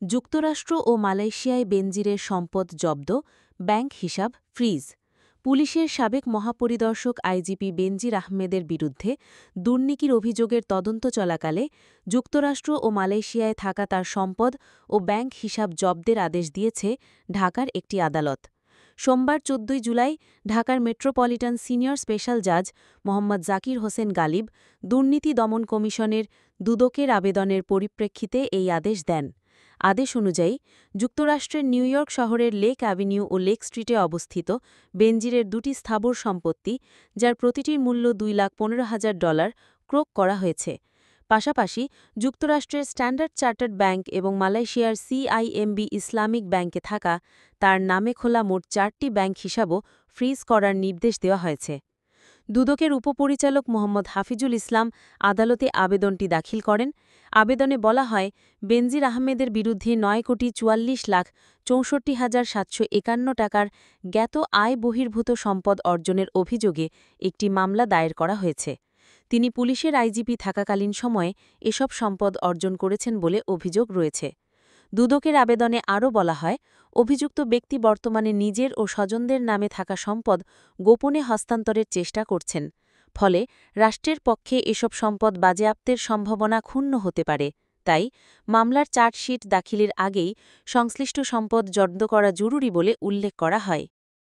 যুক্তরাষ্ট্র ও মালয়েশিয়ায় বেনজিরের সম্পদ জব্দ, ব্যাংক হিসাব ফ্রিজ। পুলিশের সাবেক মহাপরিদর্শক আইজিপি বেনজির আহমেদের বিরুদ্ধে দুর্নীতির অভিযোগের তদন্ত চলাকালে যুক্তরাষ্ট্র ও মালয়েশিয়ায় থাকা তার সম্পদ ও ব্যাংক হিসাব জব্দের আদেশ দিয়েছে ঢাকার একটি আদালত। সোমবার ১৪ জুলাই ঢাকার মেট্রোপলিটন সিনিয়র স্পেশাল জাজ মোহাম্মদ জাকির হোসেন গালিব দুর্নীতি দমন কমিশনের দুদকের আবেদনের পরিপ্রেক্ষিতে এই আদেশ দেন। আদেশ অনুযায়ী যুক্তরাষ্ট্রের নিউ ইয়র্ক শহরের লেক অ্যাভিনিউ ও লেক স্ট্রিটে অবস্থিত বেনজিরের দুটি স্থাবর সম্পত্তি, যার প্রতিটির মূল্য $2,15,000 ক্রোক করা হয়েছে। পাশাপাশি যুক্তরাষ্ট্রের স্ট্যান্ডার্ড চার্টার্ড ব্যাংক এবং মালয়েশিয়ার সিআইএমবি ইসলামিক ব্যাংকে থাকা তার নামে খোলা মোট ৪টি ব্যাংক হিসাবও ফ্রিজ করার নির্দেশ দেওয়া হয়েছে। দুদকের উপপরিচালক মোহাম্মদ হাফিজুল ইসলাম আদালতে আবেদনটি দাখিল করেন। আবেদনে বলা হয়, বেনজির আহমেদের বিরুদ্ধে ৯,৪৪,64,৭৫১ টাকার জ্ঞাত আয় বহির্ভূত সম্পদ অর্জনের অভিযোগে একটি মামলা দায়ের করা হয়েছে। তিনি পুলিশের আইজিপি থাকাকালীন সময়ে এসব সম্পদ অর্জন করেছেন বলে অভিযোগ রয়েছে। দুদকের আবেদনে আরও বলা হয়, অভিযুক্ত ব্যক্তি বর্তমানে নিজের ও স্বজনদের নামে থাকা সম্পদ গোপনে হস্তান্তরের চেষ্টা করছেন। ফলে রাষ্ট্রের পক্ষে এসব সম্পদ বাজেয়াপ্তের সম্ভাবনা ক্ষুণ্ণ হতে পারে। তাই মামলার চার্জশিট দাখিলের আগেই সংশ্লিষ্ট সম্পদ জব্দ করা জরুরি বলে উল্লেখ করা হয়।